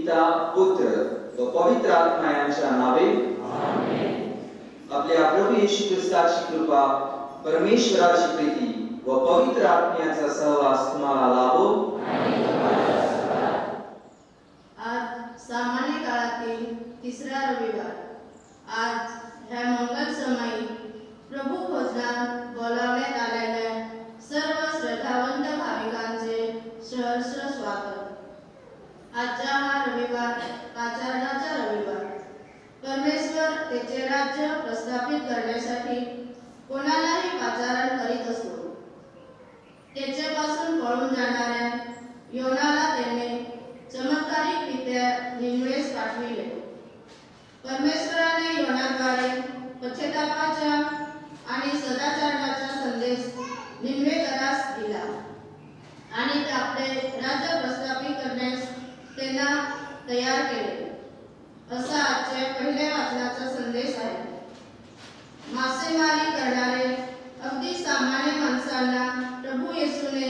पिता पुत्र व पवित्र आत्मा यांच्या नावे आपल्या प्रभू येशू ख्रिस्ताची कृपा, परमेश्वराची प्रीती व पवित्र आत्म्याचा सहवास तुम्हाला लाभो. आज सामान्य काळातील तिसरा रविवार. आज ह्या मंगल समयी प्रभू भोजनात बोलावण्यात आलेल्या सर्व श्रद्धावंत भाविकांचे सहर्ष स्वागत. आजचा हा रविवार पाचारणाचा रविवार. परमेश्वर त्याचे राज्य प्रस्थापित करण्यासाठी कोणालाही पाचारण करीत असतो. त्याच्यापासून पळून जाणाऱ्या योनाला त्याने चमत्कारिकरित्या निनवेस पाठविले. परमेश्वराने योनाद्वारे पश्चातापाचा आणि सदाचरणाचा संदेश निनवेकरास दिला आणि आपले राज्य प्रस्थापित करण्यास त्यांना तयार केले. असा आजच्या पहिल्या वाचनाचा संदेश आहे. मासेमारी करणारे अगदी सामान्य माणसांना प्रभू येशूने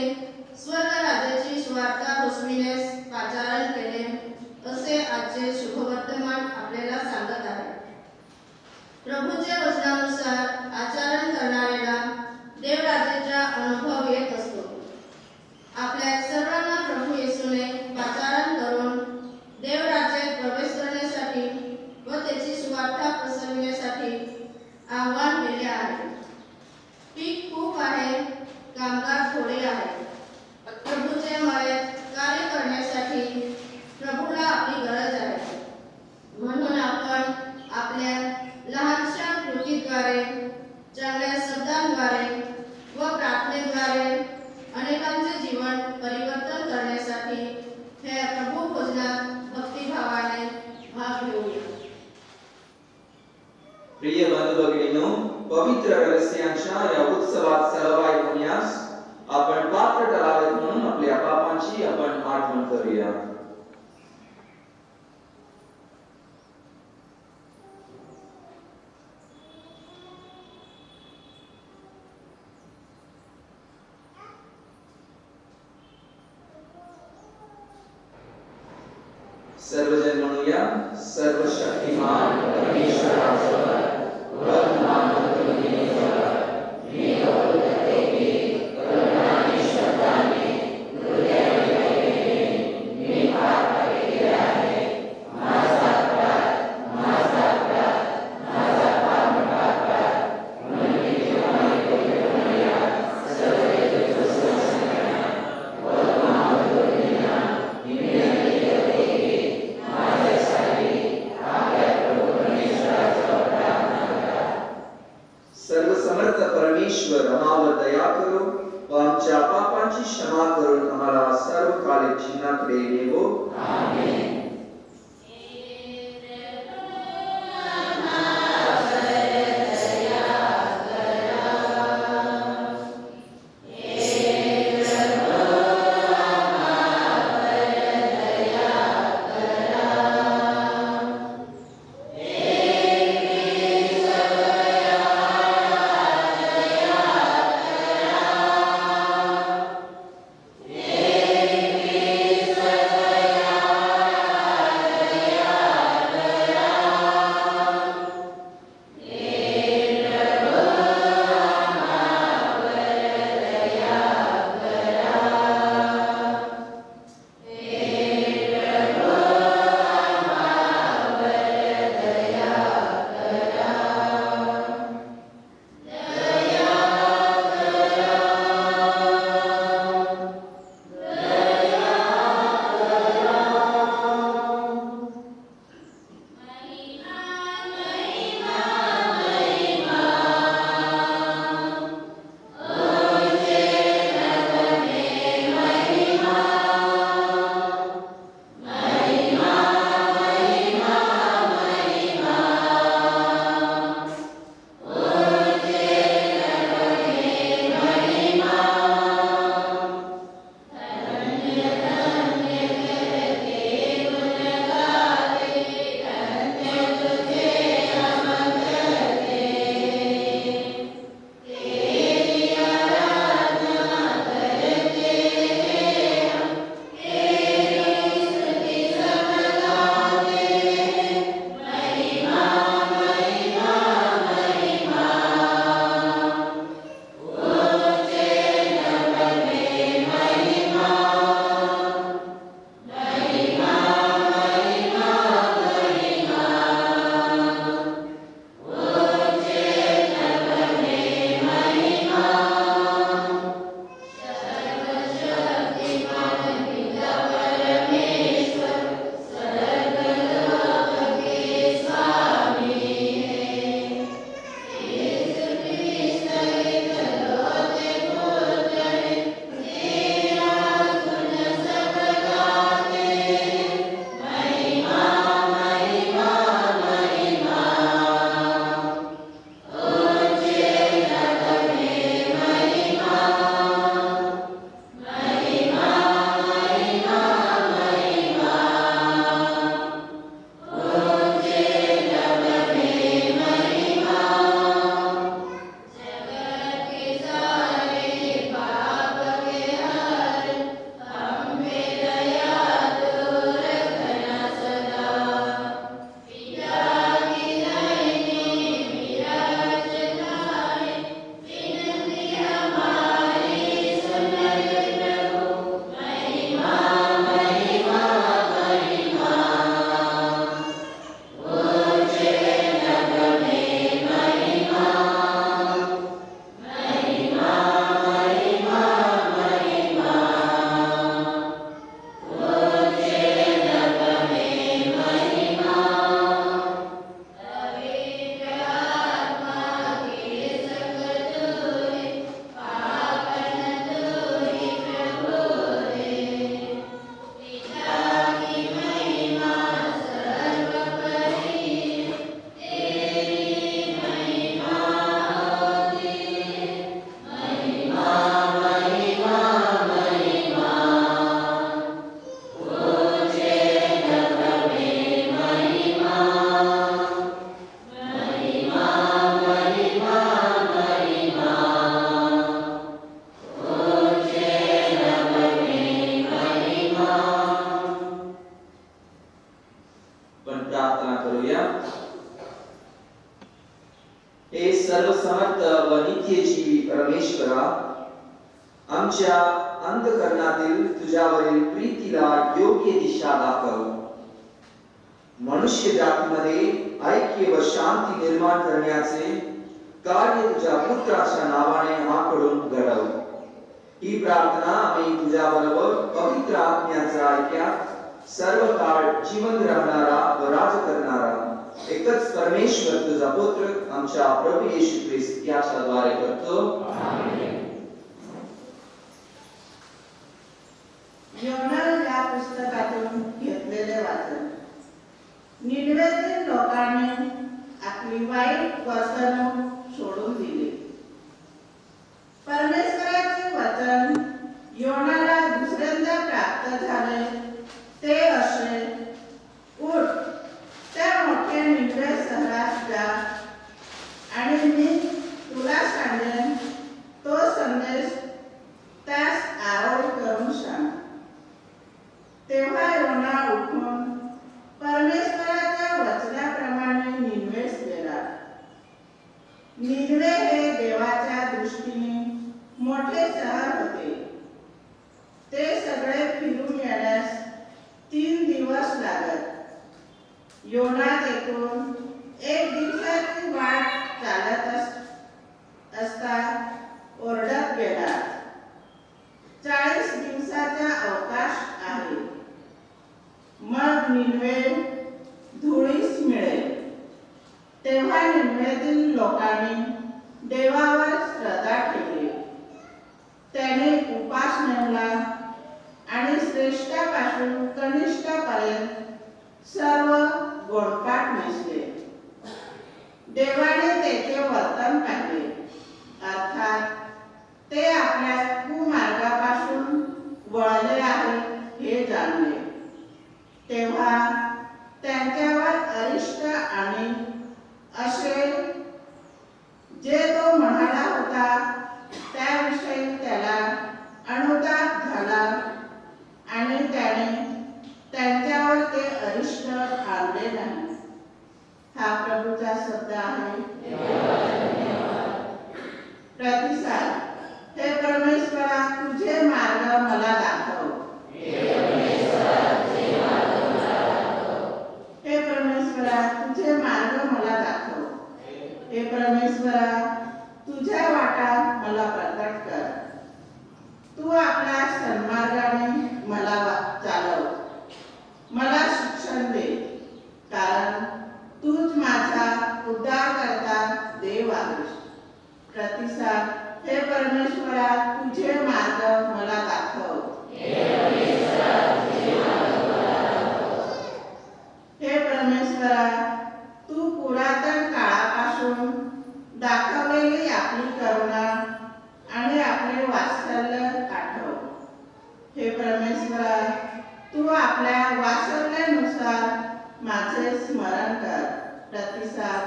स्वर्ग राज्याची सुवार्ता घोषविण्यास पाचारण केले, असे आजचे शुभवर्तमान आपल्याला सांगत आहे. प्रभूच्या वचनानुसार आचरण करणाऱ्याला देवराज्याचा अनुभव येत असतो. आपल्या सर्वांना प्रभू येशूने पाचारण करून देवराज्यात प्रवेश करण्यासाठी व त्याची सुवार्ता पसरविण्यासाठी आव्हान केले आहे. पीक खूप आहे, कामगार थोडे आहेत. प्रभूच्या मळ्यात कार्य करण्यासाठी प्रभूला आपली गरज आहे. म्हणून आपण आपल्या लहानशा कृतीद्वारे, चांगल्या शब्दांद्वारे व प्रार्थनेद्वारे अनेकांचे जीवन परिवर्तन करण्यासाठी हे प्रभू भोजनात भक्तिभावाने भाग घेऊया. प्रिय बंधू भगिनींनो, पवित्र रहस्यांच्या या उत्सवात सहभागी होण्यास आपण पात्र ठरावेत म्हणून आपल्या पापांची आपण आठवण करूया. सर्वजन म्हणूया. सर्वशक्तिमान परमेश्वरावर सर्वसमर्थ परमेश्वर आम्हावर पण प्रार्थना करूया. हे सर्वसमर्थ व नित्यजीवी परमेश्वरा, आमच्या अंतःकरणातील तुझ्यावरील प्रीतीला योग्य दिशा दाखव. मनुष्य जातीमध्ये ऐक्य व शांती निर्माण करण्याचे कार्य तुझ्या पुत्राच्या नावाने आमकडून घडव. ही प्रार्थना आम्ही तुझ्याबरोबर पवित्र आत्म्याचा ऐक्यात सर्व काळ जिवंत राहणारा व राज करणारा एकच परमेश्वर तुझा पुत्र आमच्या प्रभू येशू ख्रिस्त याच्याद्वारे करतो. योना या पुस्तकातून घेतलेले वाचन. निनवेतील लोकांनी आपली वाईट वर्तणूक सोडून दिली. परमेश्वराचे वचन योनाला दुसऱ्यांदा प्राप्त झाले ते असे, उठ, त्या मोठ्या निनवे शहरात जा आणि मी तुला सांगेन तो संदेश त्यास आरोळ करून सांग. तेव्हा योना उठून परमेश्वराच्या वचनाप्रमाणे निनवेस गेला. निनवे हे देवाच्या दृष्टीने मोठे शहर होते. ते सगळे फिरून येण्यास 3 दिवस लागत. योना तेथून 1 दिवसाची वाट चालत असता ओरडत गेला, 40 दिवसाचा अवकाश आहे, मग निनवे धुळीस मिळेल. तेव्हा निनवेतील लोकांनी देवावर श्रद्धा ठेवली. त्याने उपास नेमला आणि श्रेष्ठापासून कनिष्ठापर्यंत सर्व गोडपाट नेसले. देवाने त्याचे वर्तन पाहिले, अर्थात ते आपल्या कुमार्गापासून वळले आहेत हे जाणले. तेव्हा त्यांच्यावर अरिष्ट आणि असे जे तो म्हणाला होता त्याविषयी त्याला अनुताप झाला आणि त्याने त्यांच्यावर ते अरिष्ट आणले नाही. हा प्रभूचा शब्द आहे. प्रतिसाद. हे परमेश्वरा, तुझे मार्ग मला दाखव. हे परमेश्वरा, तुझे मार्ग मला दाखव. हे परमेश्वरा, तुझ्या वाटा मला प्रकट कर. तू आपल्या सन्मार्गाने मला चालव. मला शिक्षण दे, कारण तूच माझा उद्धारकर्ता देव आहेस. प्रतिसाद. हे परमेश्वरा, तुझे मार्ग मला दाखव. हे परमेश्वरा, तू पुरातन काळापासून दाखवलेली आपली करुणा आणि आपले वात्सल्य आठव. हे परमेश्वरा, तू आपल्या वात्सल्यानुसार माझे स्मरण कर. प्रतिसाद.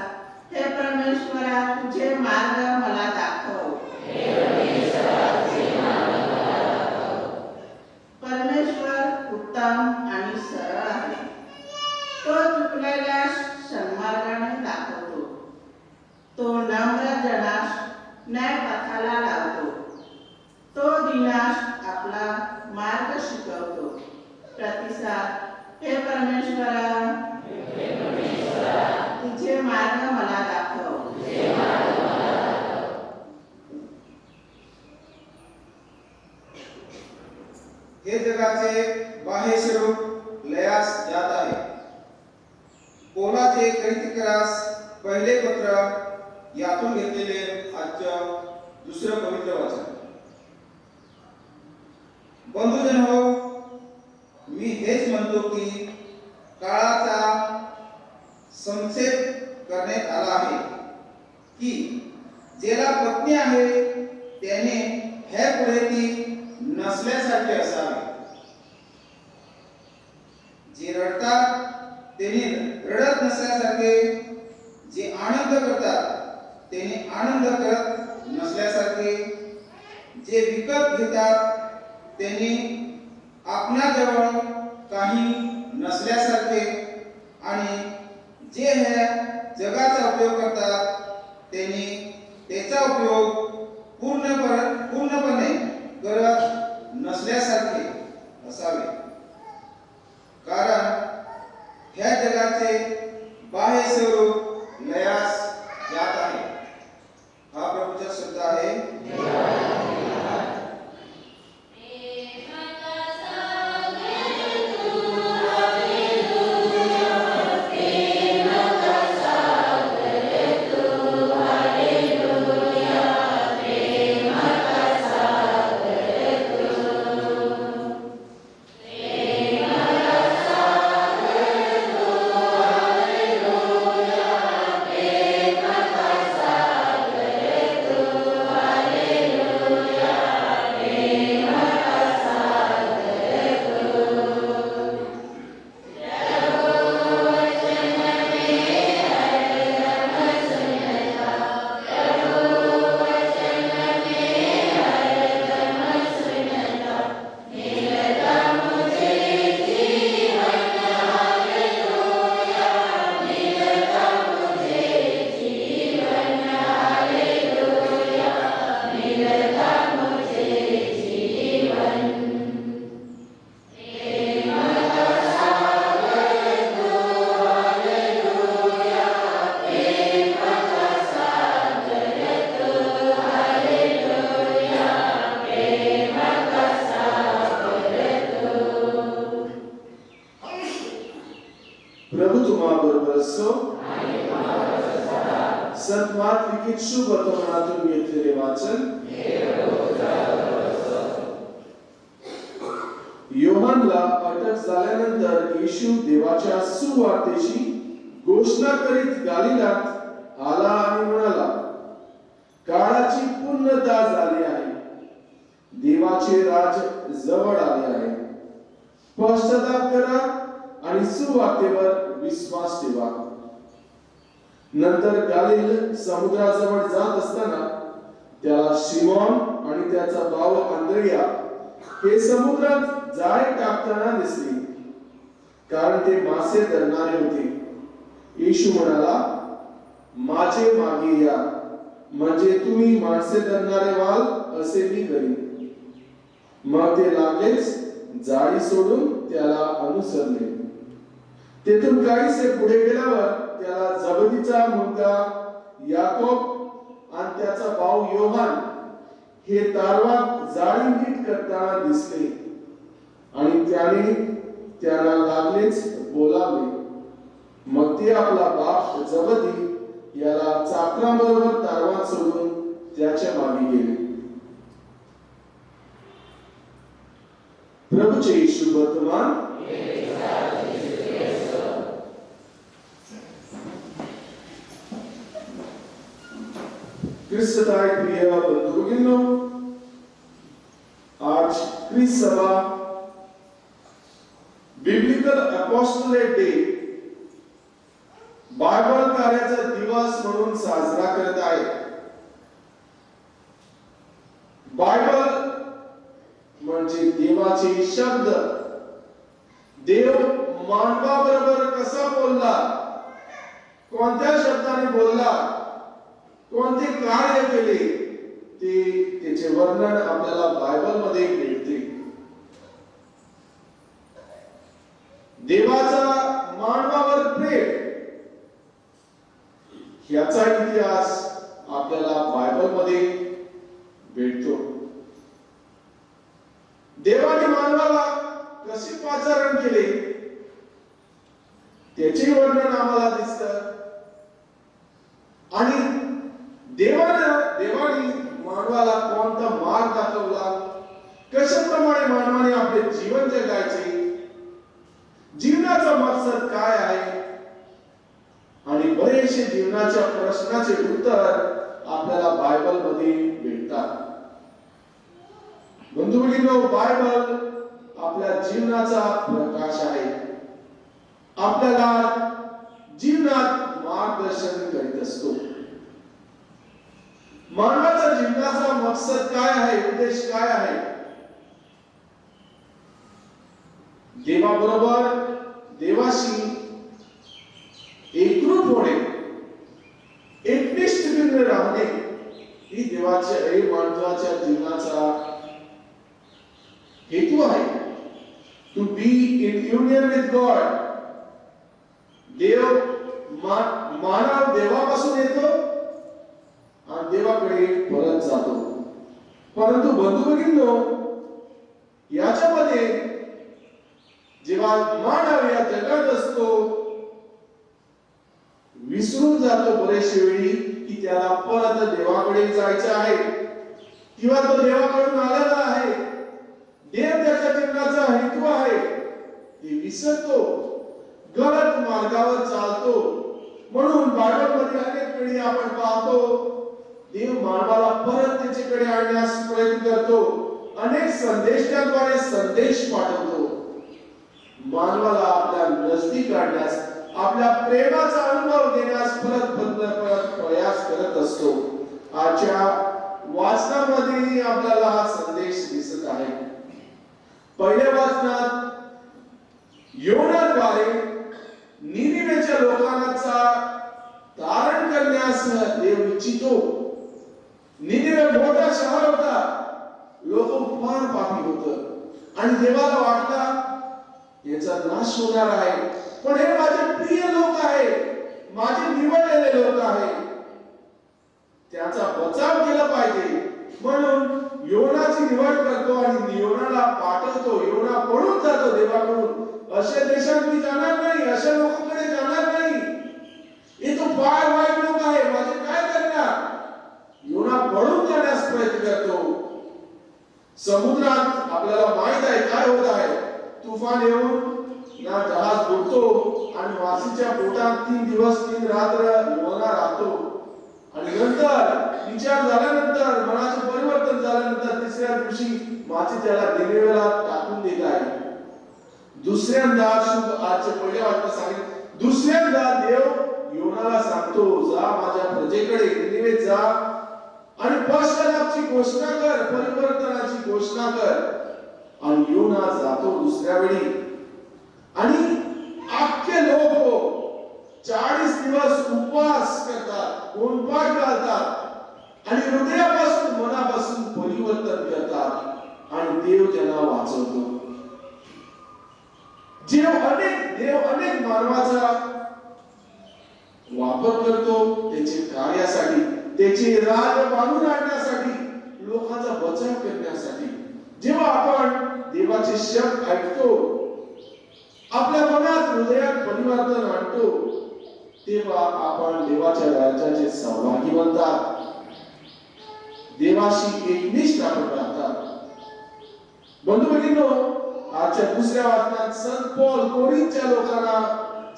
हे परमेश्वरा, तुझे मार्ग मला दाखव. परमेश्वर उत्तम आणि सरळ आहे. तो चुकलेल्या सन्मार्गाने दाखवतो. तो नम्र जनास न्यायपथाला लावतो. तो दिनास आपला मार्ग शिकवतो. प्रतिसाद. हे परमेश्वरा, तुझे मार्ग मला दाखव. हे जगाचे बाह्य स्वरूप लयास जात आहे. पौलाचे करितिकरास पहिले पत्र यातून घेतलेले आजचं दुसरं पवित्र वचन. बंधुजन हो, मी हेच म्हणतो की काळाचा संक्षेप करण्यात आला आहे की ज्याला पत्नी आहे त्याने हे पुढे ती नसल्यासारखे असावे. जे रडतात त्यांनी रडत नसल्यासारखे, जे आनंद करतात त्यांनी आनंद करत नसल्यासारखे, जे विकत घेतात त्यांनी आपणाजवळ काही नसल्यासारखे, आणि जे ह्या जगाचा उपयोग करतात त्यांनी त्याचा उपयोग पूर्णपणे करत नसल्यासारखे असावे, कारण ह्या जगाचे बाह्य स्वरूप लयास जात आहे. हा प्रभूचा शब्द आहे. प्रभु तुम्हाबरोबर असो. संत मार्क लिखित शुभ वर्तमानातून घेतलेले वाचन. योहानला अटक झाल्यानंतर येशू देवाच्या सुवार्तेची घोषणा करीत गालिलात आला आणि म्हणाला, काळाची पूर्णता झाली आहे, देवाचे राज जवळ आले आहे. पश्चाताप करा आणि सुवार्तेवर विश्वास ठेवा. नंतर गालिल समुद्राजवळ जात असताना त्याला शिमोन आणि त्याचा भाऊ अंद्रिया हे समुद्रात जाळे टाकताना दिसले, कारण ते मासे धरणारे होते. येशू म्हणाला, माझे मागे या, म्हणजे तुम्ही मासे धरणारे व्हाल असे मी करीन. मग ते लागलेच जाळी सोडून त्याला अनुसरले. तेथून काहीसे पुढे गेल्यावर त्याला जबदीचा मुलगा याकोब आणि त्याचा भाऊ योहान हे तारवात जाळी नीट करताना दिसले, आणि त्याने त्याला लागलेच बोलावले. मग ते आपला बाप जबदी याला चाकरांबरोबर तारवात सोडून त्याच्या मागे गेले. प्रभूचे शुभ वर्तमान. क्रिस्तताय प्रिय बंधु भगिनींनो, आज ख्रिस्त सभा बिब्लिकल अपॉस्टोलेट डे बायबल कार्याचा दिवस म्हणून साजरा करत आहे. बायबल म्हणजे देवाचे शब्द. देव मानवाबरोबर कसा बोलला, कोणत्या शब्दाने बोलला, कोणते कार्य केले, ते त्याचे वर्णन आपल्याला बायबल मध्ये मिळते. देवाचा मानवावर प्रेम याचा इतिहास आपल्याला बायबल मध्ये भेटतो. देवाने मानवाला कसे पाचारण केले त्याचे वर्णन आम्हाला दिसतं, आणि देवाने मानवाला कोणता मार्ग दाखवला, कशाप्रमाणे मानवाने आपले जीवन जगायचे, जीवनाचा मकसद काय आहे, आणि बरेचसे जीवनाच्या प्रश्नाचे उत्तर आपल्याला बायबल मध्ये भेटतात. बंधू भगिनींनो, बायबल आपल्या जीवनाचा प्रकाश आहे. आपल्याला जीवनात मार्गदर्शन करीत असतो. मानवाचा जीवनाचा मकसद काय आहे, उद्देश काय आहे? देवाबरोबर, देवाशी एकरूप होणे, एकनिष्ठपणे राहणे ही देवाच्या हे माणसाच्या जीवनाचा हेतू आहे. To be in union with God. मानव देवापासून येतो आणि देवाकडे परत जातो. परंतु बंधू भगिनींनो, याच्यामध्ये जेव्हा मानव या जगात असतो विसरून जातो बरेचशे वेळी की त्याला परत देवाकडे जायचं आहे किंवा तो देवाकडून आलेला आहे. देव त्याच्या जीवनाचा हेतू आहे ते विसरतो, गलत मार्गावर चालतो. म्हणून बायबलमध्ये अनेक वेळी आपण पाहतो देव मानवाला परत त्याच्याकडे आणण्यास प्रयत्न करतो. अनेक संदेशाद्वारे संदेश पाठवतो. मानवाला आपल्या नजदीक आणण्यास, आपल्या प्रेमाचा अनुभव घेण्यास परत प्रयास करत असतो. आजच्या वाचनामध्ये आपल्याला हा संदेश दिसत आहे. पहिल्या वाचनात योनाद्वारे निनिवेच्या लोकांचा तारण करण्यास देव इच्छितो. निनिवे मोठा शहर होता, लोक फार पापी होत आणि देवाला वाटला याचा नाश होणार आहे. पण हे माझे प्रिय लोक आहे, माझे निवडलेले लोक आहे, त्याचा बचाव केला पाहिजे. म्हणून योनाची निवड करतो आणि योनाला पाठवतो. योना पळून जातो देवाकडून. अशा देशात मी जाणार नाही, अशा लोकांकडे जाणार नाही, हे तो फार वाईट लोक आहे, माझे काय करणार. योना पळून जाण्यास प्रयत्न करतो. समुद्रात आपल्याला माहित आहे काय होत आहे. तुफान येऊन ना जहाज बुडतो आणि मासीच्या पोटात 3 दिवस 3 रात्र योना राहतो. आणि नंतर विचार झाल्यानंतर, मनाचे परिवर्तन झाल्यानंतर तिसऱ्या दिवशी मासी त्याला निनिवेला टाकून देत आहे. दुसऱ्यांदा आजच्या पहिल्या वाक्यात सांगितलं, दुसऱ्यांदा देव योनाला सांगतो जा माझ्या प्रजेकडे निनिवेत जा आणि पश्चातापाची घोषणा कर, परिवर्तनाची घोषणा कर. आणि योना जातो दुसऱ्या वेळी आणि अख्खे लोक 40 दिवस उपवास करतात, गोंधपाठ घालतात आणि हृदयापासून मनापासून परिवर्तन करतात आणि देव त्यांना वाचवतो. देव अनेक मानवाचा वापर करतो त्याचे कार्यासाठी, त्याचे राज बांधून आणण्यासाठी, लोकांचा बचाव करण्यासाठी. जेव्हा आपण देवाचे शब्द ऐकतो, आपल्या मनात हृदयात परिवर्तन आणतो, तेव्हा आपण देवाच्या राज्याचे सहभागी बनतात. देवाशी एकनिष्ठ आपण राहतात. बंधू भगिनींनो, आजच्या दुसऱ्या वाचनात संत पौल कोरिंथच्या लोकांना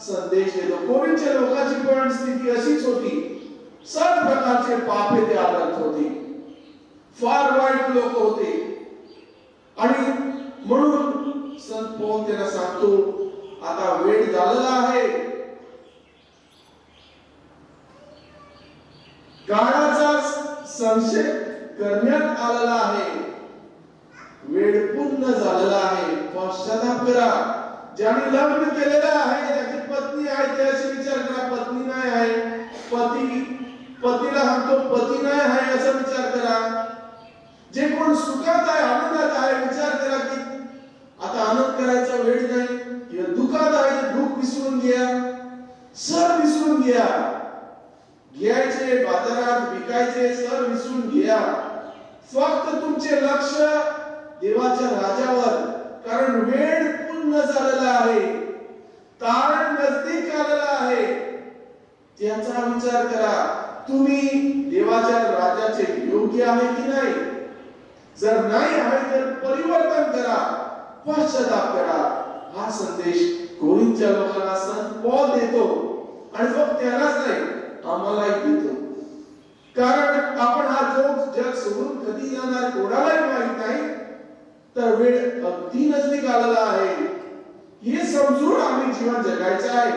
संदेश देतो. कोरिंथच्या लोकांची पण स्थिती अशीच होती. सर्व प्रकारचे पापे ते आदरत होते, फार वाईट लोक होते. आणि म्हणून संत पौल त्यांना सांगतो आता वेळ झालेला आहे, काळाचा संशय करण्यात आलेला आहे, वेळ पूर्ण झालेला आहे, पश्चाताप करा. ज्याने लग्न केलेला आहे, त्याची पत्नी आहे, त्याची विचार करा पत्नी नाही आहे, पतीला सांगतो पती नाही आहे असा विचार करा. जे कोण सुखात आहे, आनंदात आहे, विचार करा की आता आनंद करायचा वेळ नाही, किंवा दुःखात आहे दुःख विसरून घ्या, सर विसरून घ्या, घ्यायचे बाजारात विकायचे सर विसरून घ्या. फक्त तुमचे लक्ष देवाच्या राजावर, कारण वेळ पूर्ण झालेला आहे, तारण नजदीक आलेला आहे, त्याचा विचार करा. तुम्ही देवाच्या राजाचे योग्य आहे की नाही. जर नाही आहे तर परिवर्तन करा, पश्चाताप करा. हा संदेश कोरिंथच्या लोकांना संत पौल देतो आणि फक्त त्यांनाच नाही आम्हालाही देतो. कारण आपण हा जग सोडून कधी जाणार कोणालाही माहित नाही. तर वेळ अगदी नजदीक आलेला आहे हे समजून आम्ही जीवन जगायचं आहे.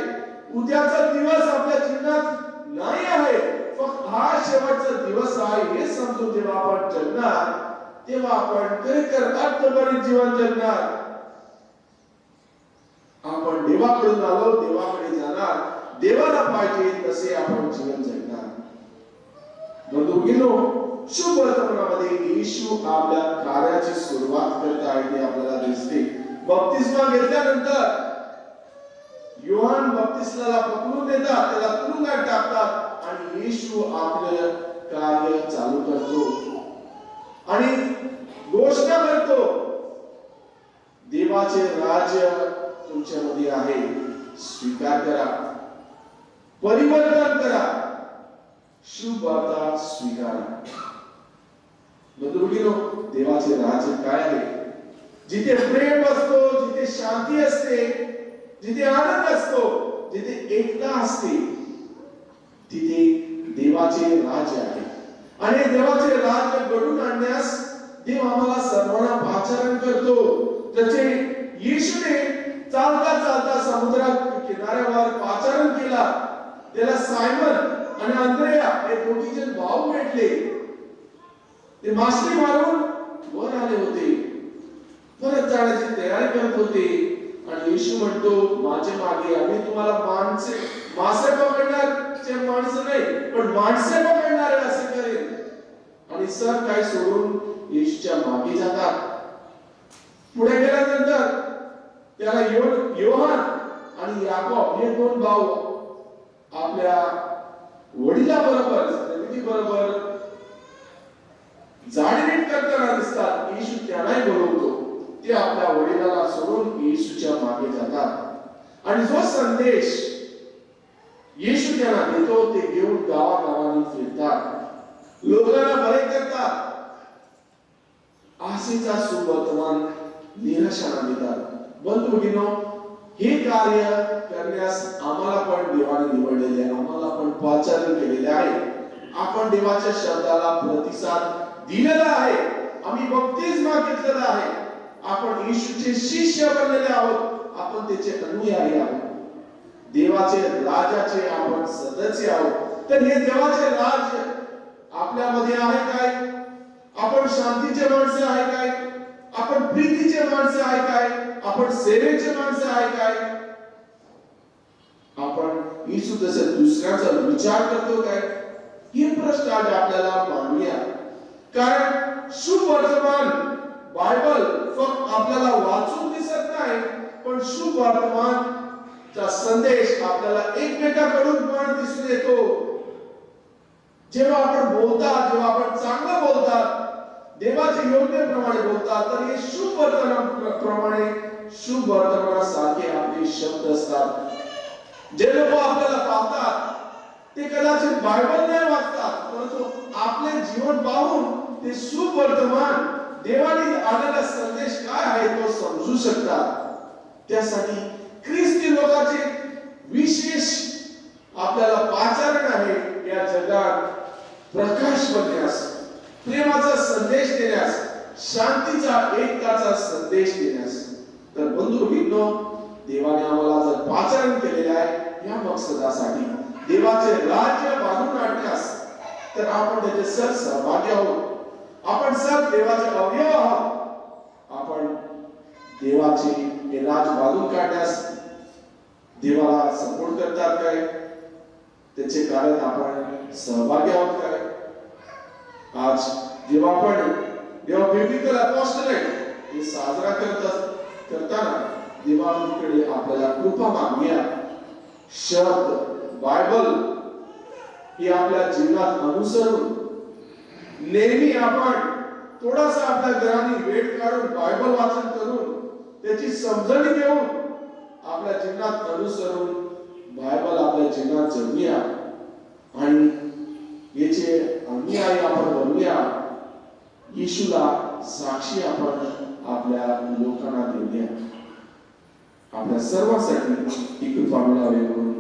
उद्याचा दिवस आपल्या जीवनात नाही आहे, फक्त हा शेवटचा दिवस आहे हे समजून जेव्हा आपण जगणार तेव्हा आपण खरेखर अर्थभरित जीवन जगणार. आपण देवाकडून आलो, देवाकडे जाणार, देवाला पाहिजे तसे आपण जीवन जगणार. बंधुभगिनींनो, शुभ वर्तमानामध्ये येशू आपल्या कार्याची सुरुवात करत आहे ते आपल्याला दिसते. बप्तिस्मा घेतल्यानंतर योहान बप्तिस्माला पकडून देतात, त्याला तुरुंगात टाकतात आणि येशू आपले कार्य चालू करतो आणि घोषणा करतो, देवाचे राज्य तुमच्यामध्ये आहे, स्वीकार करा, परिवर्तन करा, शुभ वार्ता स्वीकारा. बंधुभगिनींनो, देवाचे राज्य काय आहे? जिथे प्रेम असतो, जिथे शांती असते, जिथे आनंद असतो, जिथे एकता असते, तिथे देवाचे राज्य आहे. आणि देवाचे राज्य घडून आणण्यास देव आम्हाला सर्वांना पाचारण करतो. त्याचे येशूने चालता चालता समुद्रात किनाऱ्यावर पाचारण केला. त्याला सायमन आणि अंद्रेया हे दोघी जण भाऊ भेटले. ते मासळी मारून वर आले होते, परत जाण्याची तयारी करत होते. आणि येशू म्हणतो, माझे मागे, आम्ही तुम्हाला मासे पकडणारचे माणसं नाही, पण माणसे पकडणारे असे करेल. आणि सब काही सोडून येशूच्या मागे जातात. पुढे गेल्यानंतर त्याला योहान आणि याकोब हे दोन भाऊ आपल्या वडिलाबरोबर बरोबर जाळीनीट करताना दिसतात. येशू त्यांनाही बोलवतो. ते आपल्या वडिलाला सोडून येशूच्या मागे जातात आणि जो संदेश येशू त्यांना देतो ते घेऊन गावागावांनी फिरतात, लोकांना बरे करतात, आशेचा सुवर्तमान निराशाना देतात. बंधुभगिनींनो, हे कार्य करण्यास आम्हाला पण देवाने निवडलेले आहे, आम्हाला पण पाचारण केलेले आहे. आपण देवाच्या शब्दाला प्रतिसाद दिलेला आहे, आम्ही बप्तिस्मा घेतलेला आहे, आपण येशूचे शिष्य बनलेले आहोत, आपण त्याचे अनुयायी आहोत, देवाचे राजाचे आपण सदस्य आहोत. तर हे देवाचे राज्य आपल्यामध्ये आहे काय? आपण शांतीचे माणसे आहे काय? आपण प्रीतीचे माणसे आहे काय? आपण सेवेचे माणसे आहे काय? आपण येशू जसे दुसऱ्याचा विचार करतो काय? हे प्रश्न आज आपल्याला मानूया. कारण शुभ वर्तमान बायबल फक्त आपल्याला वाचून दिसत नाही, पण शुभ वर्तमानचा संदेश आपल्याला एकमेकांकडून पण दिसून येतो. जेव्हा आपण बोलतात, जेव्हा आपण चांगलं बोलतात, देवाच्या योग्यप्रमाणे बोलतात, तर हे शुभ वर्तमानाप्रमाणे शुभ वर्तमानासारखे आपले शब्द असतात. जे लोक आपल्याला पाहतात ते कदाचित बायबल नाही वाचतात, परंतु आपले जीवन पाहून ते शुभ वर्तमान देवाने आलेला संदेश काय आहे तो समजू शकतात. त्यासाठी ख्रिस्ती लोकांचे विशेष आपल्याला पाचारण आहे या जगात प्रकाश बनण्यास, प्रेमाचा संदेश देण्यास, शांतीचा एकताचा संदेश देण्यास. तर बंधुभगिनींनो, देवाने आम्हाला जर पाचारण केलेले आहे या मकसदासाठी, देवाचे राज्य बांधून आणण्यास, तर आपण त्याचे सहभागी आहोत. आपण सब देवाचे अवयव आहोत. आपण देवाचे हे राज बांधून काढण्यास देवाला सपोर्ट करतात काय? त्याचे कारण आपण सहभागी आहोत काय? आज जेव्हा आपण जेव्हा बिब्लिकल अपॉस्टलेट हे साजरा करताना देवाकडे आपल्याला कृपा मागूया. शब्द बायबल हे आपल्या जीवनात अनुसरून नेहमी आपण थोडासा आपल्या घराने वेळ काढून बायबल वाचन करून त्याची समजणी घेऊन आपल्या जीवनात अनुसरून बायबल आपल्या जीवनात जगूया आणि याचे अनुयायी आपण बनूया. येशूला साक्षी आपण आपल्या लोकांना देऊया. आपल्या सर्वांसाठी ही कृपा मिळावी म्हणून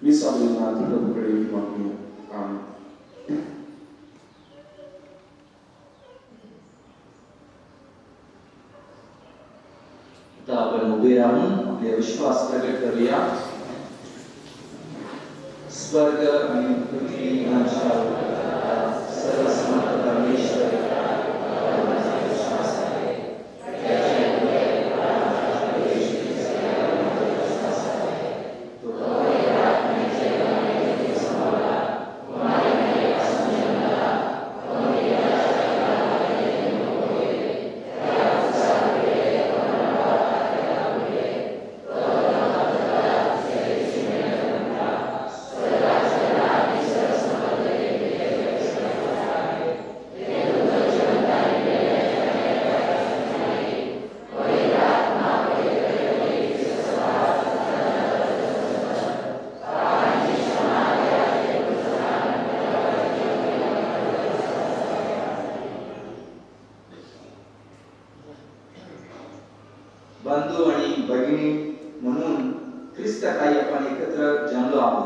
मी सर्वांना प्रभूकडे मागूया. आमेन. आता आपण उभे राहून आपले विश्वास प्रकट करूया. स्वर्ग आणि पृथ्वी यांच्या सर्वसमर्थ परमेश्वर तो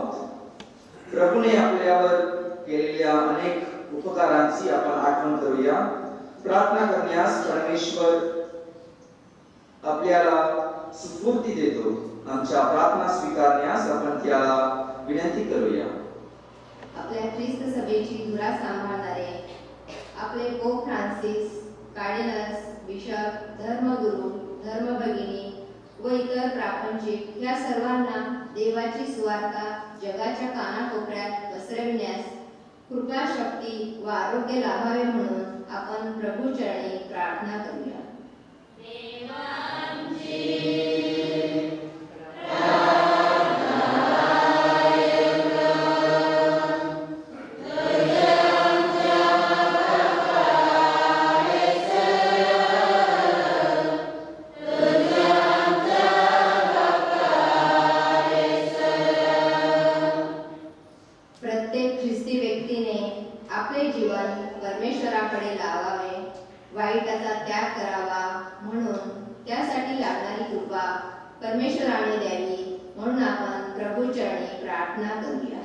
आहोत. प्रभूने आपल्यावर केलेल्या अनेक उपकारांची आपण आठवण करूया. प्रार्थना करण्यास परमेश्वर आपल्याला स्फूर्ती देतो. आमच्या प्रार्थना स्वीकारण्यास आपण त्याला विनंती करूया. आपल्या ख्रिस्त सभेची धुरा सांभाळणारे आपले पोप फ्रान्सिस, कार्डिनल्स, बिशप, धर्मगुरू, धर्मभगिनी व इतर प्रापंचिक या सर्वांना देवाची सुवार्ता जगाच्या कानाकोपऱ्यात पसरविण्यास कृपा, शक्ती व आरोग्य लाभावे म्हणून आपण प्रभूचरणी प्रार्थना करूया. प्रत्येक ख्रिस्ती व्यक्तीने आपले जीवन परमेश्वराकडे लावावे, वाईटाचा त्याग करावा म्हणून त्यासाठी लागणारी कृपा परमेश्वराने द्यावी म्हणून आपण प्रभूचरणी प्रार्थना करूया.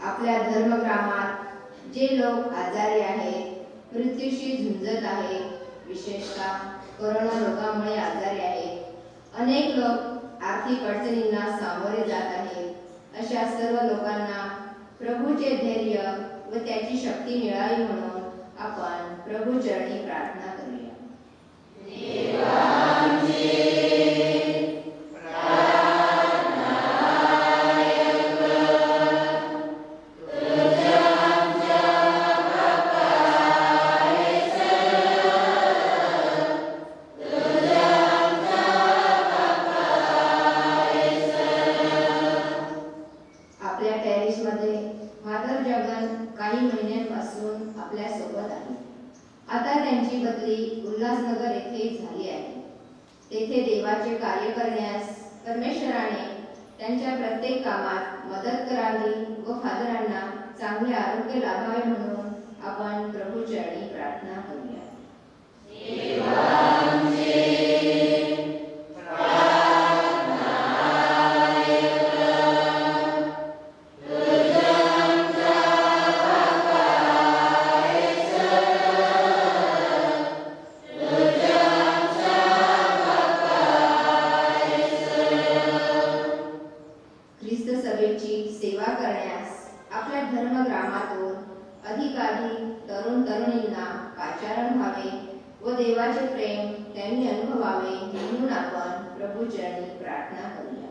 आपल्या धर्मग्रामात जे लोक आजारी आहेत, मृत्यूशी झुंजत आहेत, विशेषतः कोरोना रोगामुळे आजारी आहेत, अनेक लोक आर्थिक अडचणींना सामोरे जात आहेत, अशा सर्व लोकांना प्रभूचे धैर्य व त्याची शक्ती मिळावी म्हणून आपण प्रभूचरणी प्रार्थना करूया. आपल्या टेरिसमध्ये फादर जगन काही महिन्यांपासून आपल्या सोबत आहे. आता त्यांची बदली उल्हासनगर येथे झाली आहे. तेथे देवाचे कार्य करण्यास परमेश्वराने त्यांच्या प्रत्येक कामात मदत करावी व फादरांना चांगले आरोग्य लाभावे म्हणून आपण प्रभूचरणी प्रार्थना करूया. ख्रिस्त सभेची सेवा करण्यास आपल्या धर्मग्रामातून अधिकाधिक तरुण तरुणींना पाचारण व्हावे व देवाचे प्रेम त्यांनी अनुभवावे म्हणून आपण प्रभूचरणी प्रार्थना करूया.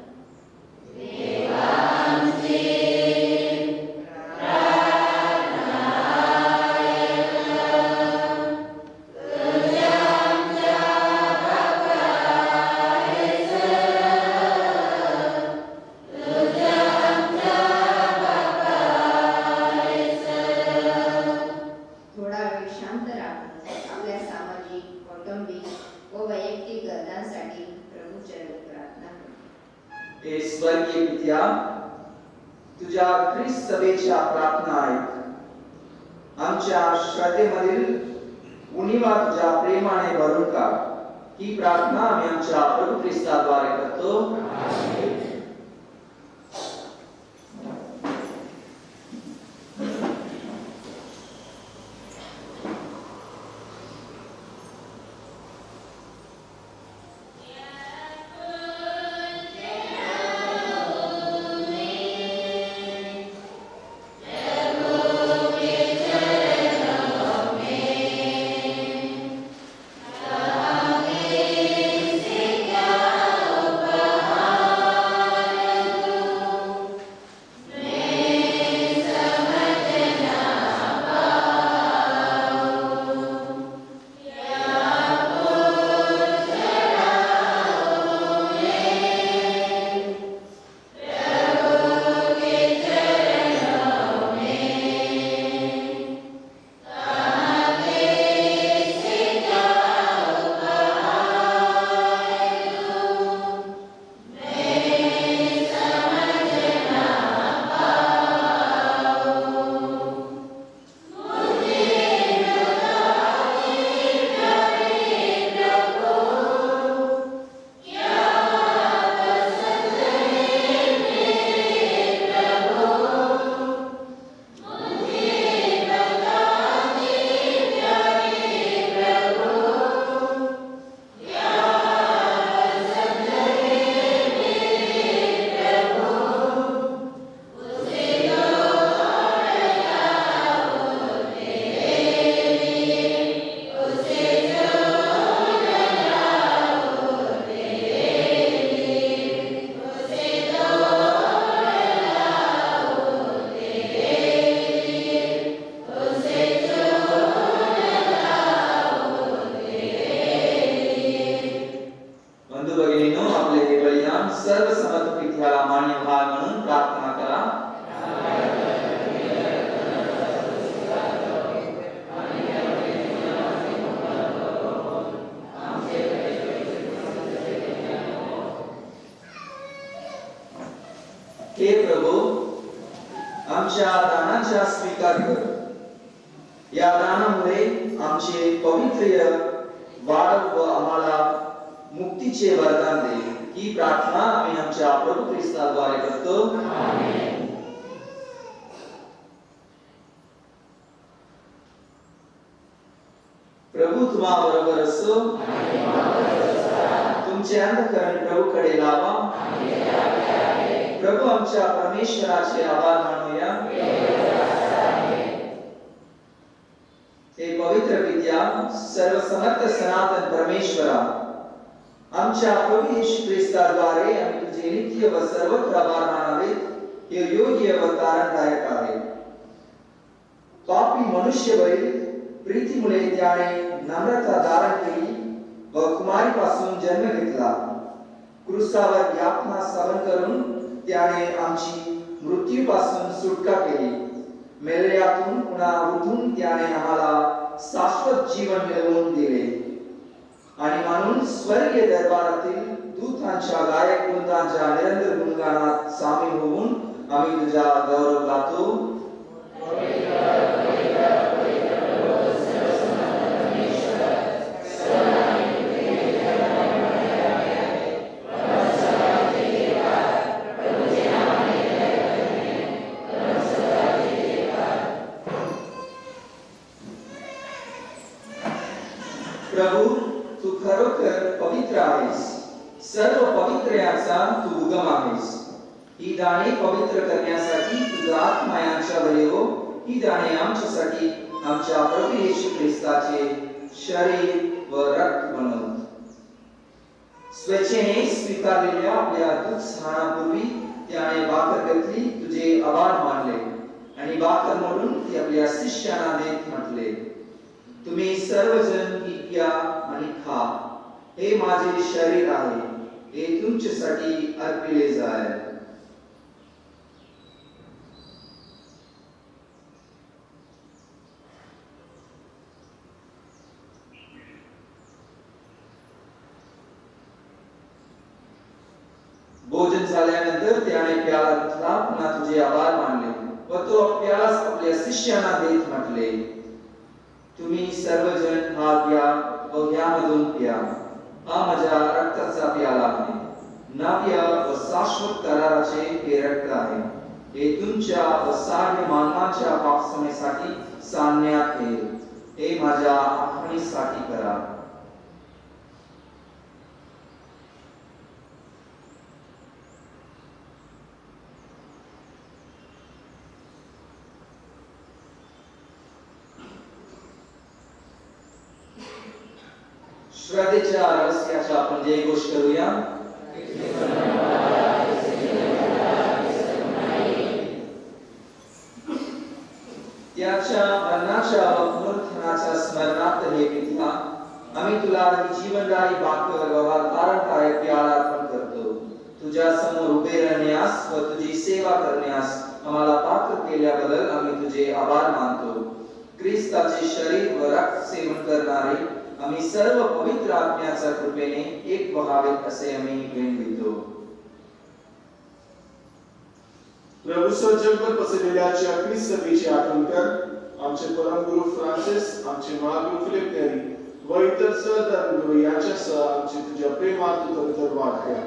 थोडा वेळ शांत राहून आपल्या सामाजिक, कौटुंबिक व वैयक्तिक गरजांसाठी प्रभूचरणी प्रार्थना करूया. हे स्वर्गीय पित्या, तुझ्या ख्रिस्त सभेच्या प्रार्थना ऐक. आमच्या श्रद्धेमधील उणीवा तुझ्या प्रेमाने भरून काढ. ही प्रार्थना आम्ही आमच्या प्रभू ख्रिस्ताद्वारे करतो. सर्व समर्थ पित्याला मान्यभार म्हणून प्रार्थना करा. हे प्रभू, आमच्या दानाचा स्वीकार कर. या दानामुळे आमचे पवित्र वाढ व आम्हाला मुक्तीचे वरदान दे. ही प्रार्थना आम्ही आमच्या प्रभू ख्रिस्ताद्वारे करतो. प्रभू तुम्हा बरोबर असो. तुमचे अंतःकरण प्रभूकडे लावा. प्रभू आमच्या परमेश्वराचे आभार मानूया. हे पवित्र पित्या, सर्व समर्थ सनातन परमेश्वरा, आमच्या प्रभू येशू ख्रिस्ताद्वारे आम्ही तुझे नित्य व सर्वत्र आभार मानावेत. हे योग्य व तारणदायक आहे. पापी मनुष्यवरील प्रीतीमुळे त्याने नम्रता धारण केली व कुमारीपासून जन्म घेतला. क्रूसावर यातना सहन करून त्याने आमची मृत्यूपासून सुटका केली. मेल्यातून पुन्हा उठून त्याने आम्हाला शाश्वत जीवन मिळवून दिले. आणि म्हणून स्वर्गीय दरबारातील दूतांच्या गायक वृंदांच्या निरंतर गुणगानात सामील होऊन आम्ही तुझा गौरव गातो. प्रभू, तू खरोखर पवित्र आहेस. सर्व पवित्र्याचा तू उगम आहेस. ही दाणे पवित्र करण्यासाठी तुझा आत्मा यांच्यावर येवो. ही दाणे आमच्यासाठी आमच्या प्रभू येशू ख्रिस्ताचे शरीर व रक्त बनवत. स्वेच्छेने स्वीकारलेल्या आपल्या दूध स्नानापूर्वी त्याने भाकर घेतली, तुझे आभार मानले आणि भाकर मोडून ती आपल्या शिष्यांना देत म्हटले, तुम्ही सर्वजण ही घ्या आणि खा. हे माझे शरीर आहे. हे तुमच्यासाठी अर्पिले जाईल. भोजन झाल्यानंतर त्याने प्याला घेतला, पुन्हा तुझे आभार मानले व तो प्याला आपल्या शिष्यांना देत म्हटले, तुम्ही सर्वजण हा घ्या व ह्यामधून प्या. हा माझ्या रक्ताचा प्याला आहे. नव्य व शाश्वत कराराचे हे रक्त आहे. हे तुमच्या व साऱ्या मानवाच्या पापक्षमेसाठी सांगण्यात येईल. हे माझ्या आठवणीसाठी करा. श्रद्धेच्या रहस्याचा आपण जे गोष्ट करूया. त्याच्या मरणाच्या व पुनरुत्थानाच्या स्मरणार्थ हे पिता, आम्ही तुला ही जीवनदायी भाकर व तारणदायक प्याला अर्पण करतो. तुझ्या समोर उभे राहण्यास व तुझी सेवा करण्यास आम्हाला पात्र केल्याबद्दल आम्ही तुझे आभार मानतो. ख्रिस्ताचे शरीर व रक्त सेवन करणारे आम्ही सर्व पवित्र आत्म्याच्या कृपेने एक व्हावेत असे आम्ही विनवितो. प्रभूसह जगभर पसरलेल्या ख्रिस्त सभेची आठवण कर. आमचे परमगुरु फ्रान्सिस, आमचे महागुरु फिलिप नेरी व इतर सहधर्मगुरु यांच्यासह आमची तुझ्या प्रेमात उतरतर वाढ कर.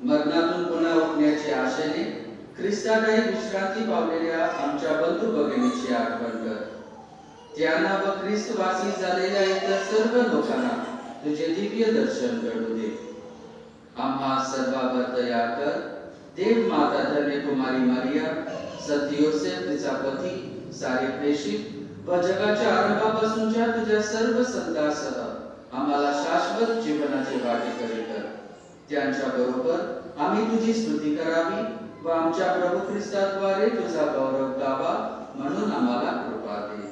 मरणातून पुन्हा उठण्याच्या आशेने ख्रिस्ताने विश्रांती पावलेल्या आमच्या बंधू भगिनीची आठवण कर. त्यांना व ख्रिस्तवासी झालेल्या इतर सर्व लोकांना तुझे दिव्य दर्शन घडू दे. आम्हा सर्वांवर दया कर. देव माता धन्य कुमारी मारिया, सती योसेफ तिचा पती, सारे प्रेषित व जगाच्या आरंभापासूनच्या तुझ्या सर्व संतांसह आम्हाला शाश्वत जीवनाचे वाटेकरी कर. त्यांच्या बरोबर आम्ही तुझी स्तुती करावी व आमच्या प्रभू ख्रिस्ताद्वारे तुझा गौरव गावा, म्हणून आम्हाला कृपा दे.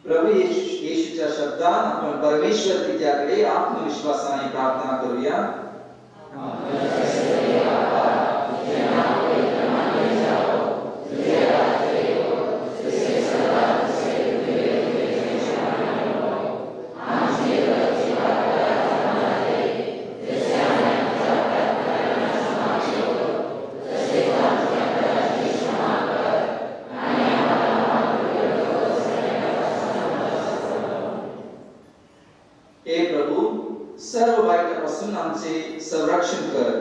प्रभू येशूच्या शब्दात आपण परमेश्वर पित्याकडे आत्मविश्वासाने प्रार्थना करूया. हे प्रभू, सर्व वाईटापासून आमचे संरक्षण कर.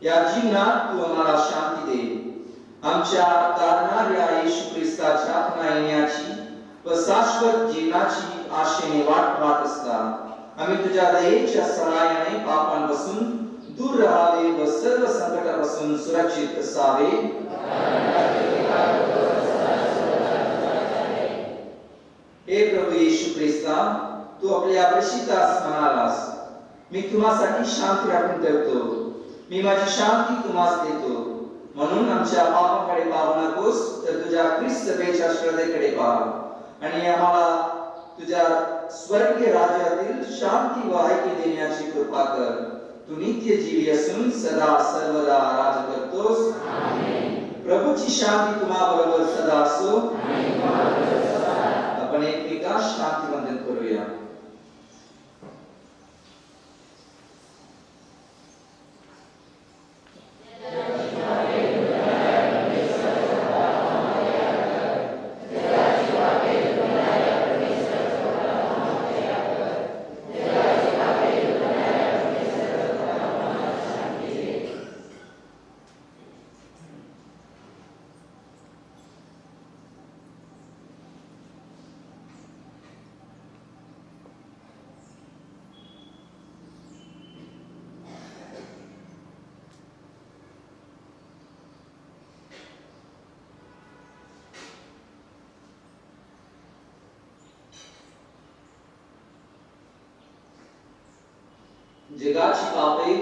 या जीवनात तू आम्हाला शांती दे. आमच्या तारणाऱ्या येशू ख्रिस्ताच्या पुन्हा येण्याची व शाश्वत जीवनाची आशेने वाट पाहत असता आम्ही तुझ्या दयेच्या सहाय्याने पापांपासून दूर राहावे व सर्व संकटापासून सुरक्षित असावे. हे प्रभू येशू ख्रिस्ता, तू आपल्या प्रसिद्धास म्हणालास, मी तुम्हासाठी शांती राखून ठेवतो, मी माझी शांती तुम्हास देतो. म्हणून आमच्या पापाकडे पाहू नकोस, तर तुझ्या ख्रिस्त सभेच्या श्रद्धेकडे पाह आणि आम्हाला तुझ्या स्वर्गीय राज्यातील शांती व ऐक्य देण्याची कृपा कर. तू नित्य जीवी असून सदा सर्वदा राज करतोस. प्रभूची शांती तुम्हा बरोबर सदा असो. आपण एकमेकांस शांती वंदन करूया. जगाची पापे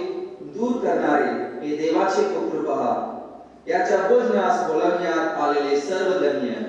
दूर करणारे हे देवाचे पुत्र पहा. याच्या भोजनास बोलवण्यात आलेले सर्व धन्य.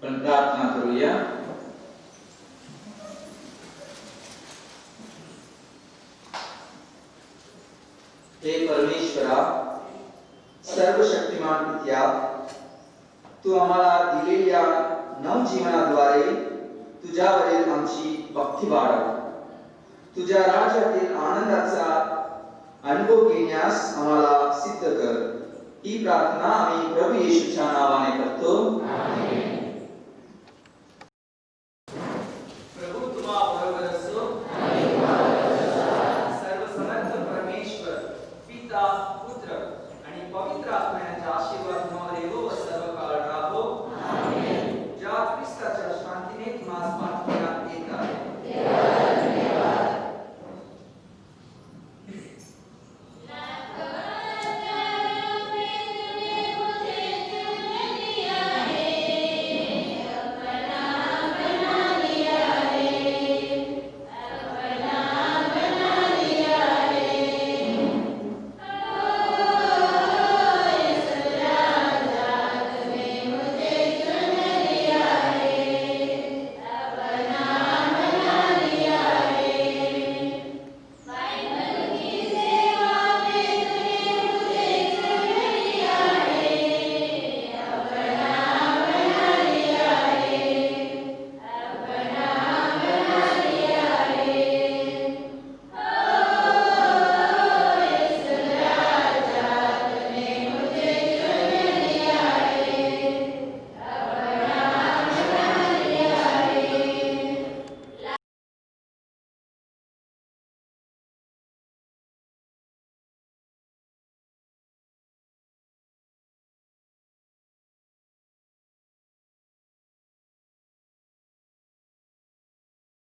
पण प्रार्थना करूया. हे परमेश्वरा, सर्वशक्तिमान पित्या, तू आम्हाला दिलेल्या नवजीवनाद्वारे तुझ्यावरील आमची भक्ती वाढव. तुझ्या राज्यातील आनंदाचा अनुभव घेण्यास आम्हाला सिद्ध कर. ही प्रार्थना आम्ही प्रभू येशूच्या नावाने करतो.